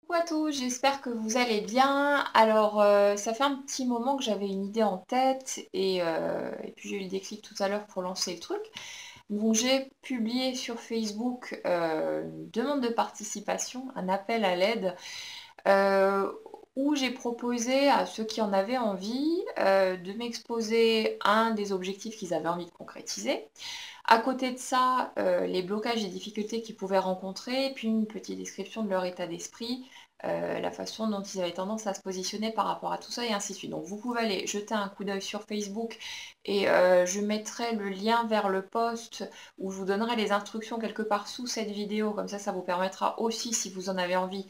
Coucou à tous, j'espère que vous allez bien. Alors, ça fait un petit moment que j'avais une idée en tête et puis j'ai eu le déclic tout à l'heure pour lancer le truc. Donc, j'ai publié sur Facebook une demande de participation, un appel à l'aide, euh, où j'ai proposé à ceux qui en avaient envie de m'exposer un des objectifs qu'ils avaient envie de concrétiser. À côté de ça, les blocages et difficultés qu'ils pouvaient rencontrer, puis une petite description de leur état d'esprit, la façon dont ils avaient tendance à se positionner par rapport à tout ça, et ainsi de suite. Donc vous pouvez aller jeter un coup d'œil sur Facebook, et je mettrai le lien vers le post, où je vous donnerai les instructions quelque part sous cette vidéo, comme ça vous permettra aussi, si vous en avez envie,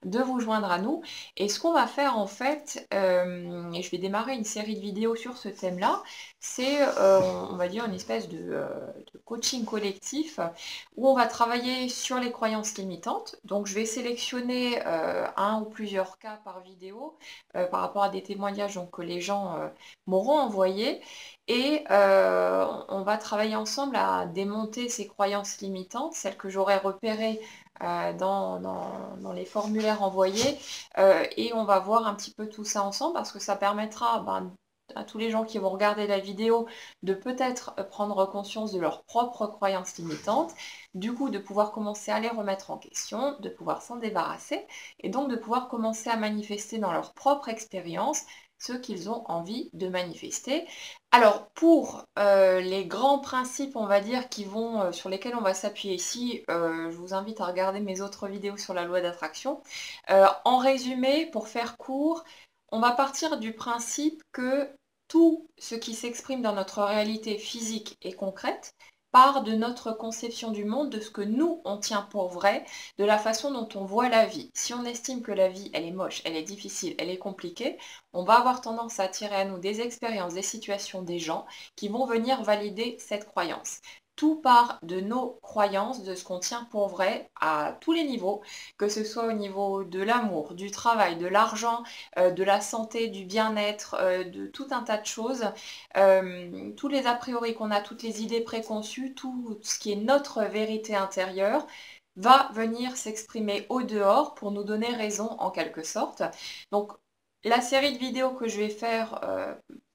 de vous joindre à nous. Et ce qu'on va faire en fait, et je vais démarrer une série de vidéos sur ce thème-là, c'est, on va dire, une espèce de coaching collectif où on va travailler sur les croyances limitantes. Donc je vais sélectionner un ou plusieurs cas par vidéo par rapport à des témoignages donc, que les gens m'auront envoyés. Et on va travailler ensemble à démonter ces croyances limitantes, celles que j'aurais repérées dans les formulaires envoyés, et on va voir un petit peu tout ça ensemble parce que ça permettra à tous les gens qui vont regarder la vidéo de peut-être prendre conscience de leurs propres croyances limitantes, du coup de pouvoir commencer à les remettre en question, de pouvoir s'en débarrasser et donc de pouvoir commencer à manifester dans leur propre expérience ce qu'ils ont envie de manifester. Alors pour les grands principes, on va dire, sur lesquels on va s'appuyer ici, je vous invite à regarder mes autres vidéos sur la loi d'attraction. En résumé, pour faire court, on va partir du principe que tout ce qui s'exprime dans notre réalité physique et concrète part de notre conception du monde, de ce que nous, on tient pour vrai, de la façon dont on voit la vie. Si on estime que la vie, elle est moche, elle est difficile, elle est compliquée, on va avoir tendance à attirer à nous des expériences, des situations, des gens qui vont venir valider cette croyance. Tout part de nos croyances, de ce qu'on tient pour vrai à tous les niveaux, que ce soit au niveau de l'amour, du travail, de l'argent, de la santé, du bien-être, de tout un tas de choses. Tous les a priori qu'on a, toutes les idées préconçues, tout ce qui est notre vérité intérieure va venir s'exprimer au dehors pour nous donner raison en quelque sorte. Donc la série de vidéos que je vais faire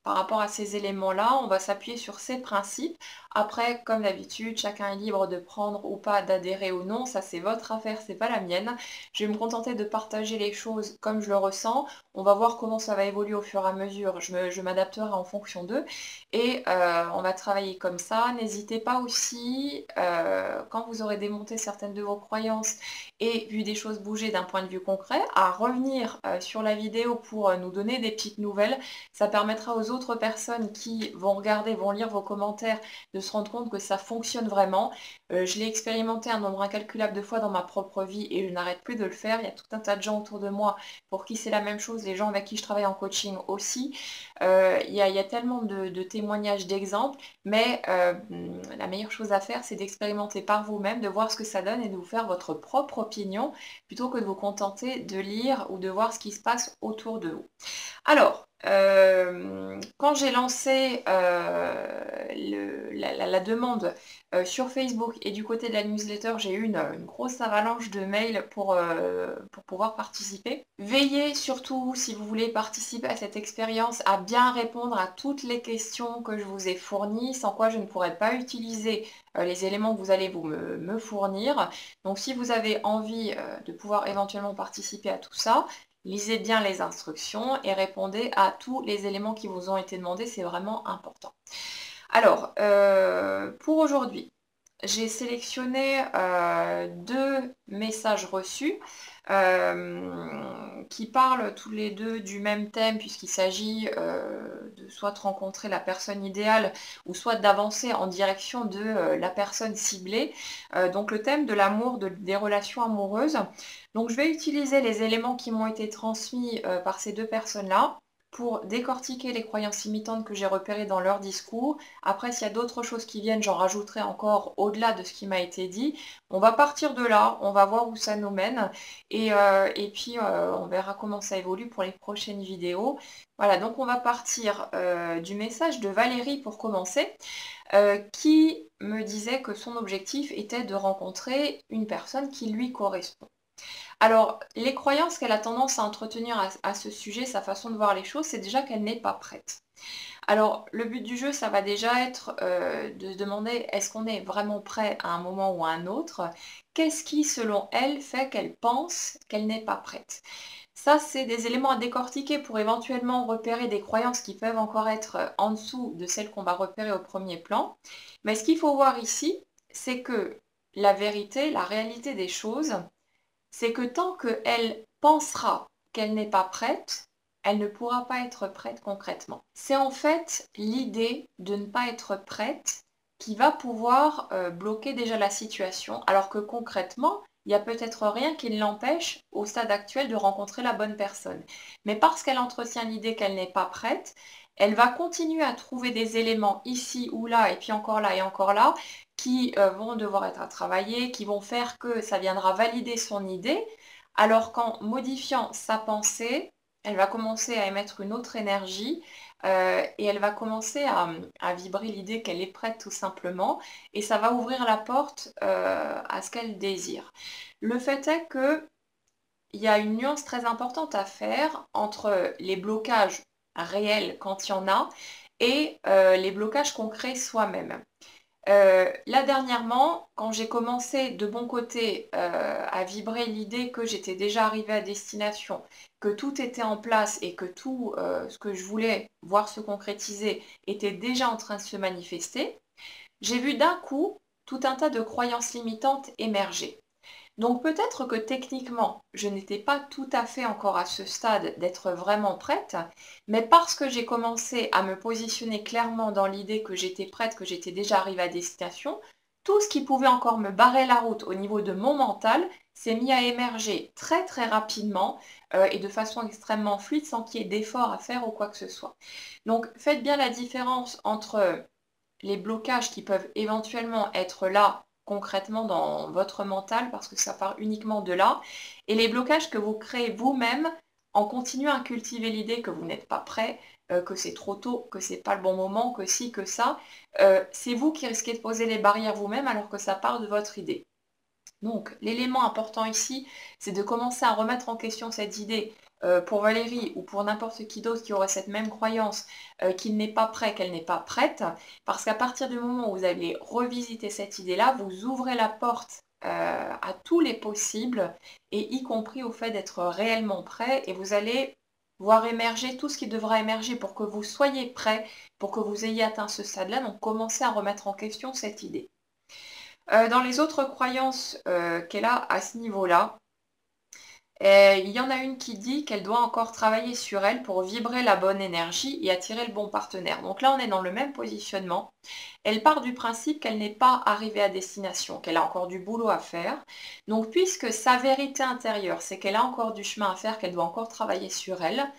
par rapport à ces éléments-là, on va s'appuyer sur ces principes. Après, comme d'habitude, chacun est libre de prendre ou pas, d'adhérer ou non. Ça, c'est votre affaire, c'est pas la mienne. Je vais me contenter de partager les choses comme je le ressens. On va voir comment ça va évoluer au fur et à mesure. Je m'adapterai en fonction d'eux. Et on va travailler comme ça. N'hésitez pas aussi, quand vous aurez démonté certaines de vos croyances et vu des choses bouger d'un point de vue concret, à revenir sur la vidéo pour nous donner des petites nouvelles. Ça permettra aux autres personnes qui vont regarder, vont lire vos commentaires, de se rendre compte que ça fonctionne vraiment. Je l'ai expérimenté un nombre incalculable de fois dans ma propre vie et je n'arrête plus de le faire. Il y a tout un tas de gens autour de moi pour qui c'est la même chose, les gens avec qui je travaille en coaching aussi. Il y a tellement de témoignages, d'exemples, mais la meilleure chose à faire, c'est d'expérimenter par vous-même, de voir ce que ça donne et de vous faire votre propre opinion, plutôt que de vous contenter de lire ou de voir ce qui se passe autour de vous. Alors, quand j'ai lancé la demande sur Facebook et du côté de la newsletter, j'ai eu une grosse avalanche de mails pour pouvoir participer. Veillez surtout, si vous voulez participer à cette expérience, à bien répondre à toutes les questions que je vous ai fournies, sans quoi je ne pourrais pas utiliser les éléments que vous allez me fournir. Donc si vous avez envie de pouvoir éventuellement participer à tout ça, lisez bien les instructions et répondez à tous les éléments qui vous ont été demandés, c'est vraiment important. Alors, pour aujourd'hui, j'ai sélectionné deux messages reçus qui parlent tous les deux du même thème puisqu'il s'agit de soit de rencontrer la personne idéale ou soit d'avancer en direction de la personne ciblée. Donc le thème de l'amour, des relations amoureuses. Donc je vais utiliser les éléments qui m'ont été transmis par ces deux personnes-là pour décortiquer les croyances limitantes que j'ai repérées dans leur discours. Après, s'il y a d'autres choses qui viennent, j'en rajouterai encore au-delà de ce qui m'a été dit. On va partir de là, on va voir où ça nous mène et puis on verra comment ça évolue pour les prochaines vidéos. Voilà, donc on va partir du message de Valérie pour commencer, qui me disait que son objectif était de rencontrer une personne qui lui correspond. Alors, les croyances qu'elle a tendance à entretenir à ce sujet, sa façon de voir les choses, c'est déjà qu'elle n'est pas prête. Alors, le but du jeu, ça va déjà être de se demander est-ce qu'on est vraiment prêt à un moment ou à un autre? Qu'est-ce qui, selon elle, fait qu'elle pense qu'elle n'est pas prête? Ça, c'est des éléments à décortiquer pour éventuellement repérer des croyances qui peuvent encore être en dessous de celles qu'on va repérer au premier plan. Mais ce qu'il faut voir ici, c'est que la vérité, la réalité des choses, c'est que tant qu'elle pensera qu'elle n'est pas prête, elle ne pourra pas être prête concrètement. C'est en fait l'idée de ne pas être prête qui va pouvoir bloquer déjà la situation, alors que concrètement, il n'y a peut-être rien qui l'empêche au stade actuel de rencontrer la bonne personne. Mais parce qu'elle entretient l'idée qu'elle n'est pas prête, elle va continuer à trouver des éléments ici ou là, et puis encore là et encore là, qui vont devoir être à travailler, qui vont faire que ça viendra valider son idée, alors qu'en modifiant sa pensée, elle va commencer à émettre une autre énergie et elle va commencer à vibrer l'idée qu'elle est prête tout simplement et ça va ouvrir la porte à ce qu'elle désire. Le fait est que il y a une nuance très importante à faire entre les blocages réels quand il y en a et les blocages qu'on crée soi-même. Là dernièrement, quand j'ai commencé de mon côté à vibrer l'idée que j'étais déjà arrivée à destination, que tout était en place et que tout ce que je voulais voir se concrétiser était déjà en train de se manifester, j'ai vu d'un coup tout un tas de croyances limitantes émerger. Donc peut-être que techniquement, je n'étais pas tout à fait encore à ce stade d'être vraiment prête, mais parce que j'ai commencé à me positionner clairement dans l'idée que j'étais prête, que j'étais déjà arrivée à destination, tout ce qui pouvait encore me barrer la route au niveau de mon mental s'est mis à émerger très très rapidement et de façon extrêmement fluide sans qu'il y ait d'effort à faire ou quoi que ce soit. Donc faites bien la différence entre les blocages qui peuvent éventuellement être là concrètement dans votre mental, parce que ça part uniquement de là, et les blocages que vous créez vous-même en continuant à cultiver l'idée que vous n'êtes pas prêt, que c'est trop tôt, que c'est pas le bon moment, que si, que ça, c'est vous qui risquez de poser les barrières vous-même alors que ça part de votre idée. Donc, l'élément important ici, c'est de commencer à remettre en question cette idée pour Valérie ou pour n'importe qui d'autre qui aurait cette même croyance qu'il n'est pas prêt, qu'elle n'est pas prête, parce qu'à partir du moment où vous allez revisiter cette idée-là, vous ouvrez la porte à tous les possibles, et y compris au fait d'être réellement prêt, et vous allez voir émerger tout ce qui devra émerger pour que vous soyez prêt, pour que vous ayez atteint ce stade-là, donc commencez à remettre en question cette idée. Dans les autres croyances qu'elle a à ce niveau-là, il y en a une qui dit qu'elle doit encore travailler sur elle pour vibrer la bonne énergie et attirer le bon partenaire. Donc là, on est dans le même positionnement. Elle part du principe qu'elle n'est pas arrivée à destination, qu'elle a encore du boulot à faire. Donc puisque sa vérité intérieure, c'est qu'elle a encore du chemin à faire, qu'elle doit encore travailler sur elle,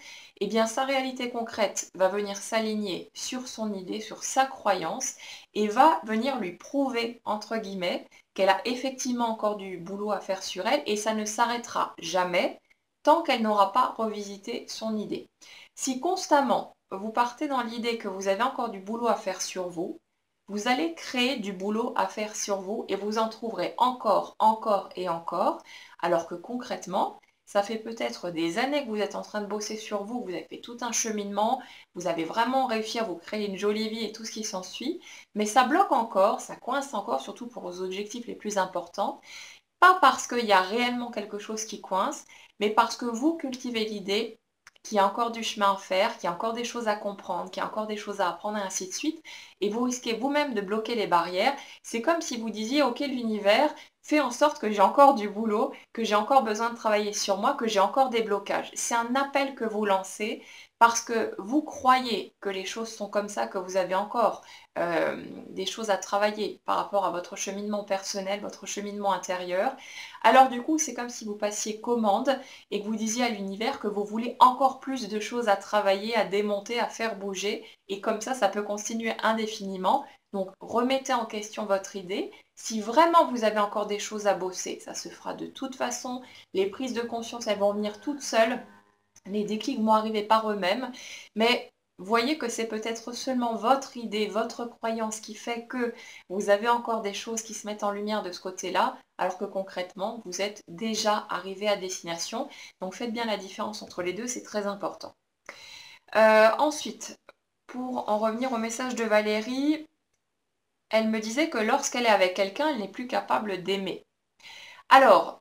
eh bien sa réalité concrète va venir s'aligner sur son idée, sur sa croyance, et va venir lui prouver, entre guillemets, qu'elle a effectivement encore du boulot à faire sur elle, et ça ne s'arrêtera jamais tant qu'elle n'aura pas revisité son idée. Si constamment vous partez dans l'idée que vous avez encore du boulot à faire sur vous, vous allez créer du boulot à faire sur vous et vous en trouverez encore, encore et encore, alors que concrètement, ça fait peut-être des années que vous êtes en train de bosser sur vous, vous avez fait tout un cheminement, vous avez vraiment réussi à vous créer une jolie vie et tout ce qui s'ensuit, mais ça bloque encore, ça coince encore, surtout pour vos objectifs les plus importants, pas parce qu'il y a réellement quelque chose qui coince, mais parce que vous cultivez l'idée qu'il y a encore du chemin à faire, qu'il y a encore des choses à comprendre, qu'il y a encore des choses à apprendre et ainsi de suite, et vous risquez vous-même de bloquer les barrières. C'est comme si vous disiez, ok, l'univers fait en sorte que j'ai encore du boulot, que j'ai encore besoin de travailler sur moi, que j'ai encore des blocages. C'est un appel que vous lancez parce que vous croyez que les choses sont comme ça, que vous avez encore des choses à travailler par rapport à votre cheminement personnel, votre cheminement intérieur. Alors du coup, c'est comme si vous passiez commande et que vous disiez à l'univers que vous voulez encore plus de choses à travailler, à démonter, à faire bouger. Et comme ça peut continuer indéfiniment. Donc remettez en question votre idée. Si vraiment vous avez encore des choses à bosser, ça se fera de toute façon. Les prises de conscience, elles vont venir toutes seules. Les déclics vont arriver par eux-mêmes. Mais voyez que c'est peut-être seulement votre idée, votre croyance qui fait que vous avez encore des choses qui se mettent en lumière de ce côté-là, alors que concrètement, vous êtes déjà arrivé à destination. Donc faites bien la différence entre les deux, c'est très important. Ensuite, pour en revenir au message de Valérie, elle me disait que lorsqu'elle est avec quelqu'un, elle n'est plus capable d'aimer. Alors,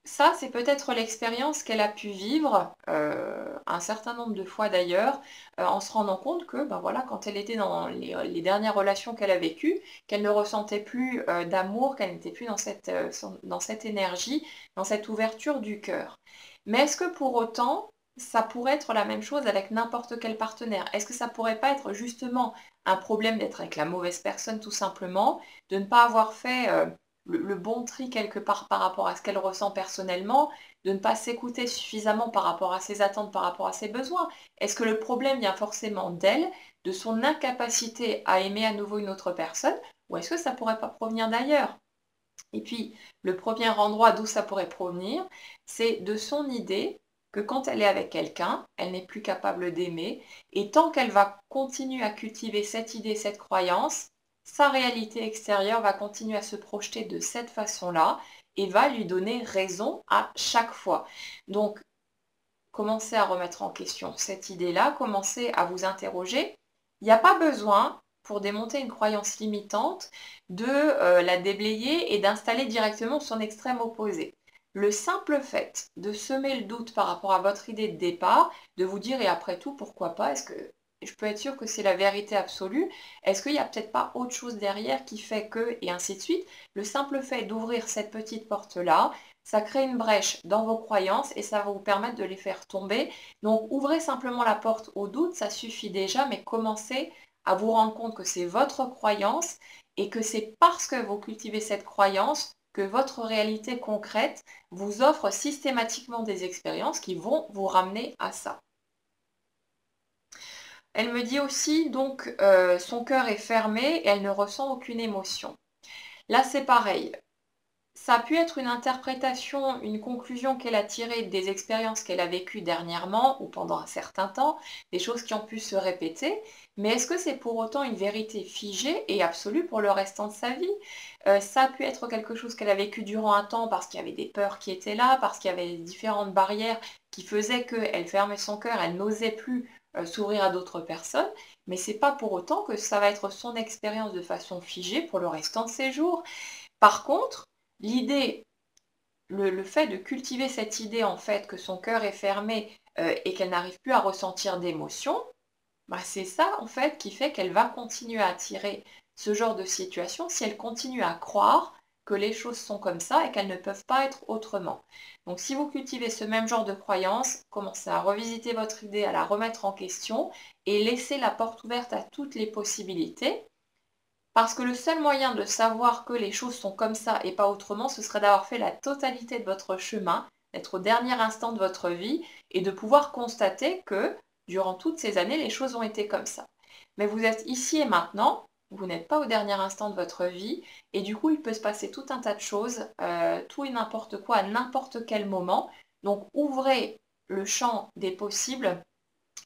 ça, c'est peut-être l'expérience qu'elle a pu vivre, un certain nombre de fois d'ailleurs, en se rendant compte que, ben voilà, quand elle était dans les dernières relations qu'elle a vécues, qu'elle ne ressentait plus d'amour, qu'elle n'était plus dans cette énergie, dans cette ouverture du cœur. Mais est-ce que pour autant, ça pourrait être la même chose avec n'importe quel partenaire? Est-ce que ça pourrait pas être justement un problème d'être avec la mauvaise personne tout simplement, de ne pas avoir fait le bon tri quelque part par rapport à ce qu'elle ressent personnellement, de ne pas s'écouter suffisamment par rapport à ses attentes, par rapport à ses besoins? Est-ce que le problème vient forcément d'elle, de son incapacité à aimer à nouveau une autre personne, ou est-ce que ça pourrait pas provenir d'ailleurs? Et puis, le premier endroit d'où ça pourrait provenir, c'est de son idée que quand elle est avec quelqu'un, elle n'est plus capable d'aimer. Et tant qu'elle va continuer à cultiver cette idée, cette croyance, sa réalité extérieure va continuer à se projeter de cette façon-là et va lui donner raison à chaque fois. Donc, commencez à remettre en question cette idée-là, commencez à vous interroger. Il n'y a pas besoin, pour démonter une croyance limitante, de la déblayer et d'installer directement son extrême opposé. Le simple fait de semer le doute par rapport à votre idée de départ, de vous dire et après tout, pourquoi pas, est-ce que je peux être sûre que c'est la vérité absolue? Est-ce qu'il n'y a peut-être pas autre chose derrière qui fait que, et ainsi de suite? Le simple fait d'ouvrir cette petite porte-là, ça crée une brèche dans vos croyances et ça va vous permettre de les faire tomber. Donc ouvrez simplement la porte au doute, ça suffit déjà, mais commencez à vous rendre compte que c'est votre croyance et que c'est parce que vous cultivez cette croyance que votre réalité concrète vous offre systématiquement des expériences qui vont vous ramener à ça. Elle me dit aussi donc son cœur est fermé et elle ne ressent aucune émotion. Là c'est pareil. Ça a pu être une interprétation, une conclusion qu'elle a tirée des expériences qu'elle a vécues dernièrement ou pendant un certain temps, des choses qui ont pu se répéter, mais est-ce que c'est pour autant une vérité figée et absolue pour le restant de sa vie? Ça a pu être quelque chose qu'elle a vécu durant un temps parce qu'il y avait des peurs qui étaient là, parce qu'il y avait différentes barrières qui faisaient qu'elle fermait son cœur, elle n'osait plus s'ouvrir à d'autres personnes, mais c'est pas pour autant que ça va être son expérience de façon figée pour le restant de ses jours. Par contre, l'idée, le fait de cultiver cette idée en fait que son cœur est fermé et qu'elle n'arrive plus à ressentir d'émotions, bah, c'est ça en fait qui fait qu'elle va continuer à attirer ce genre de situation si elle continue à croire que les choses sont comme ça et qu'elles ne peuvent pas être autrement. Donc si vous cultivez ce même genre de croyance, commencez à revisiter votre idée, à la remettre en question et laissez la porte ouverte à toutes les possibilités. Parce que le seul moyen de savoir que les choses sont comme ça et pas autrement, ce serait d'avoir fait la totalité de votre chemin, d'être au dernier instant de votre vie et de pouvoir constater que durant toutes ces années, les choses ont été comme ça. Mais vous êtes ici et maintenant, vous n'êtes pas au dernier instant de votre vie et du coup, il peut se passer tout un tas de choses, tout et n'importe quoi à n'importe quel moment. Donc ouvrez le champ des possibles.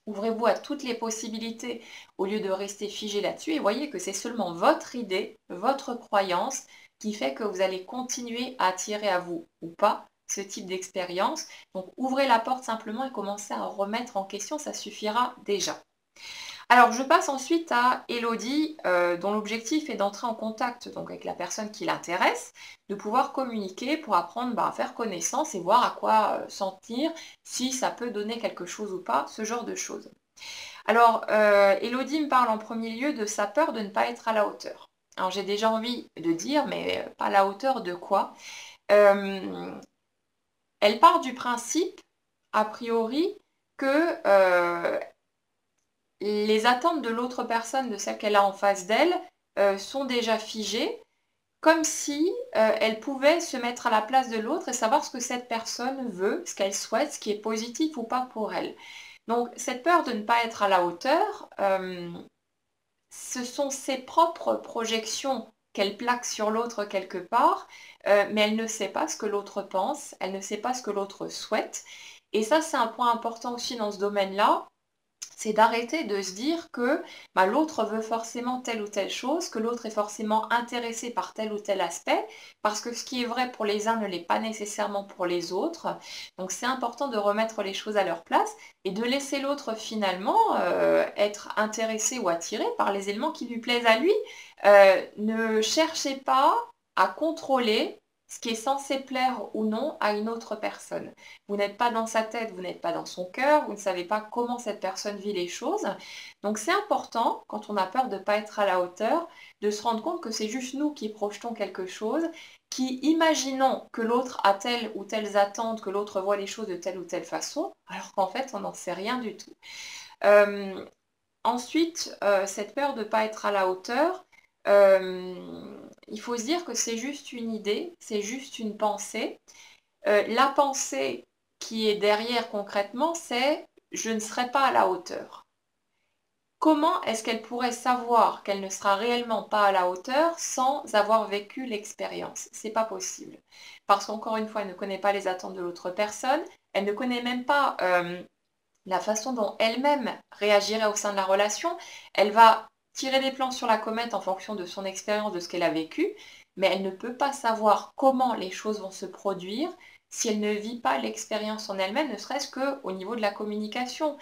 Ouvrez-vous à toutes les possibilités au lieu de rester figé là-dessus et voyez que c'est seulement votre idée, votre croyance qui fait que vous allez continuer à attirer à vous ou pas ce type d'expérience. Donc ouvrez la porte simplement et commencez à remettre en question, ça suffira déjà. Alors je passe ensuite à Elodie, dont l'objectif est d'entrer en contact donc, avec la personne qui l'intéresse, de pouvoir communiquer pour apprendre à faire connaissance et voir à quoi s'en tenir, si ça peut donner quelque chose ou pas, ce genre de choses. Alors Elodie me parle en premier lieu de sa peur de ne pas être à la hauteur. Alors j'ai déjà envie de dire, mais pas à la hauteur de quoi? Elle part du principe, a priori, que les attentes de l'autre personne, de celle qu'elle a en face d'elle, sont déjà figées, comme si elle pouvait se mettre à la place de l'autre et savoir ce que cette personne veut, ce qu'elle souhaite, ce qui est positif ou pas pour elle. Donc cette peur de ne pas être à la hauteur, ce sont ses propres projections qu'elle plaque sur l'autre quelque part, mais elle ne sait pas ce que l'autre pense, elle ne sait pas ce que l'autre souhaite. Et ça, c'est un point important aussi dans ce domaine-là. c'est d'arrêter de se dire que l'autre veut forcément telle ou telle chose, que l'autre est forcément intéressé par tel ou tel aspect, parce que ce qui est vrai pour les uns ne l'est pas nécessairement pour les autres. Donc c'est important de remettre les choses à leur place et de laisser l'autre finalement être intéressé ou attiré par les éléments qui lui plaisent à lui. Ne cherchez pas à contrôler ce qui est censé plaire ou non à une autre personne. Vous n'êtes pas dans sa tête, vous n'êtes pas dans son cœur, vous ne savez pas comment cette personne vit les choses. Donc c'est important, quand on a peur de ne pas être à la hauteur, de se rendre compte que c'est juste nous qui projetons quelque chose, qui imaginons que l'autre a telle ou telles attentes, que l'autre voit les choses de telle ou telle façon, alors qu'en fait on n'en sait rien du tout. Ensuite, cette peur de ne pas être à la hauteur, il faut se dire que c'est juste une idée, c'est juste une pensée. La pensée qui est derrière concrètement, c'est je ne serai pas à la hauteur. Comment est-ce qu'elle pourrait savoir qu'elle ne sera réellement pas à la hauteur sans avoir vécu l'expérience? C'est pas possible. Parce qu'encore une fois, elle ne connaît pas les attentes de l'autre personne, elle ne connaît même pas la façon dont elle-même réagirait au sein de la relation. Elle va tirer des plans sur la comète en fonction de son expérience, de ce qu'elle a vécu, mais elle ne peut pas savoir comment les choses vont se produire si elle ne vit pas l'expérience en elle-même, ne serait-ce qu'au niveau de la communication.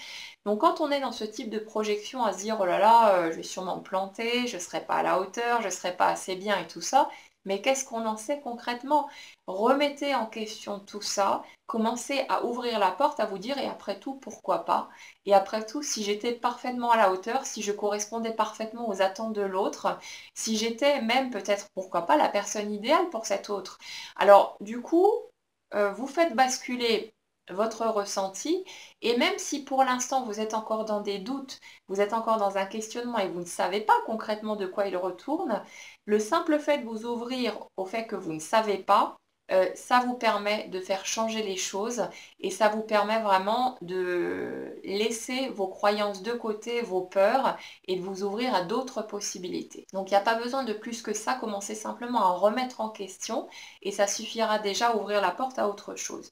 Donc quand on est dans ce type de projection à se dire « oh là là, je vais sûrement me planter, je ne serai pas à la hauteur, je ne serai pas assez bien et tout ça », mais qu'est-ce qu'on en sait concrètement? Remettez en question tout ça, commencez à ouvrir la porte, à vous dire et après tout, pourquoi pas? Et après tout, si j'étais parfaitement à la hauteur, si je correspondais parfaitement aux attentes de l'autre, si j'étais même peut-être, pourquoi pas, la personne idéale pour cet autre. Alors du coup, vous faites basculer votre ressenti et même si pour l'instant vous êtes encore dans des doutes, vous êtes encore dans un questionnement et vous ne savez pas concrètement de quoi il retourne, le simple fait de vous ouvrir au fait que vous ne savez pas, ça vous permet de faire changer les choses et ça vous permet vraiment de laisser vos croyances de côté, vos peurs et de vous ouvrir à d'autres possibilités. Donc il n'y a pas besoin de plus que ça, commencez simplement à remettre en question et ça suffira déjà à ouvrir la porte à autre chose.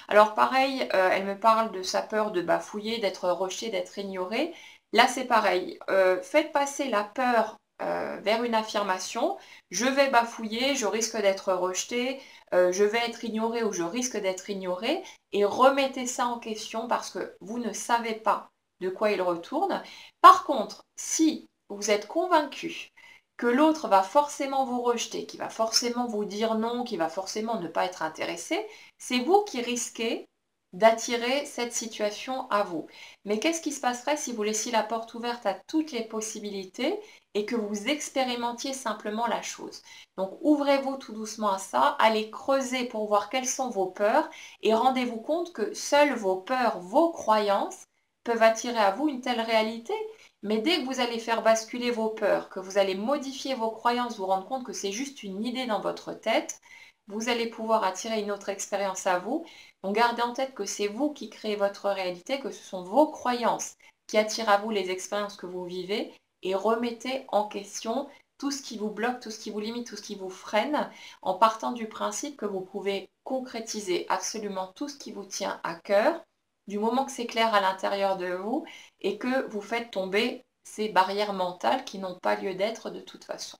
Alors pareil, elle me parle de sa peur de bafouiller, d'être rejetée, d'être ignorée. Là c'est pareil, faites passer la peur vers une affirmation, je vais bafouiller, je risque d'être rejetée, je vais être ignorée ou je risque d'être ignorée, et remettez ça en question parce que vous ne savez pas de quoi il retourne. Par contre, si vous êtes convaincu que l'autre va forcément vous rejeter, qu'il va forcément vous dire non, qu'il va forcément ne pas être intéressé, c'est vous qui risquez d'attirer cette situation à vous. Mais qu'est-ce qui se passerait si vous laissiez la porte ouverte à toutes les possibilités et que vous expérimentiez simplement la chose? Donc ouvrez-vous tout doucement à ça, allez creuser pour voir quelles sont vos peurs et rendez-vous compte que seules vos peurs, vos croyances peuvent attirer à vous une telle réalité. Mais dès que vous allez faire basculer vos peurs, que vous allez modifier vos croyances, vous rendre compte que c'est juste une idée dans votre tête, vous allez pouvoir attirer une autre expérience à vous. Donc gardez en tête que c'est vous qui créez votre réalité, que ce sont vos croyances qui attirent à vous les expériences que vous vivez et remettez en question tout ce qui vous bloque, tout ce qui vous limite, tout ce qui vous freine, en partant du principe que vous pouvez concrétiser absolument tout ce qui vous tient à cœur, du moment que c'est clair à l'intérieur de vous et que vous faites tomber ces barrières mentales qui n'ont pas lieu d'être de toute façon.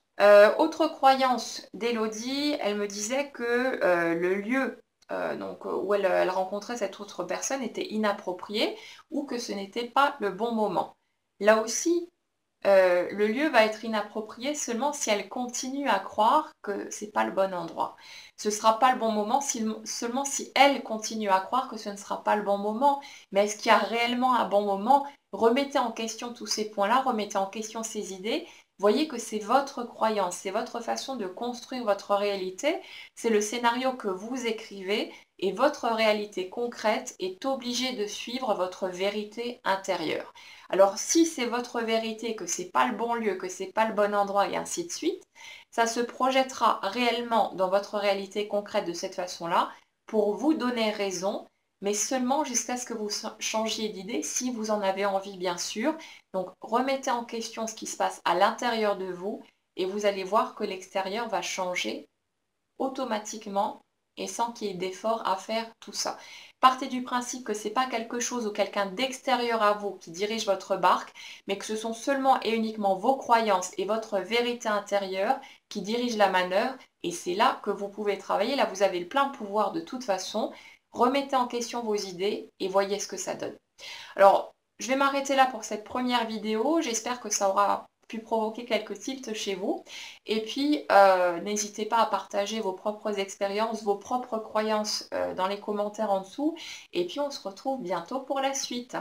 Autre croyance d'Élodie, elle me disait que le lieu où elle rencontrait cette autre personne était inapproprié ou que ce n'était pas le bon moment. Là aussi, le lieu va être inapproprié seulement si elle continue à croire que c'est pas le bon endroit. Ce ne sera pas le bon moment seulement si elle continue à croire que ce ne sera pas le bon moment. Mais est-ce qu'il y a réellement un bon moment? Remettez en question tous ces points-là, remettez en question ces idées. Voyez que c'est votre croyance, c'est votre façon de construire votre réalité, c'est le scénario que vous écrivez et votre réalité concrète est obligée de suivre votre vérité intérieure. Alors si c'est votre vérité, que c'est pas le bon lieu, que c'est pas le bon endroit et ainsi de suite, ça se projettera réellement dans votre réalité concrète de cette façon-là pour vous donner raison, mais seulement jusqu'à ce que vous changiez d'idée si vous en avez envie bien sûr. Donc remettez en question ce qui se passe à l'intérieur de vous et vous allez voir que l'extérieur va changer automatiquement et sans qu'il y ait d'effort à faire tout ça. Partez du principe que ce n'est pas quelque chose ou quelqu'un d'extérieur à vous qui dirige votre barque, mais que ce sont seulement et uniquement vos croyances et votre vérité intérieure qui dirigent la manœuvre. Et c'est là que vous pouvez travailler. Là, vous avez le plein pouvoir de toute façon. Remettez en question vos idées et voyez ce que ça donne. Alors, je vais m'arrêter là pour cette première vidéo. J'espère que ça aura pu provoquer quelques tilts chez vous. Et puis, n'hésitez pas à partager vos propres expériences, vos propres croyances dans les commentaires en dessous. Et puis, on se retrouve bientôt pour la suite.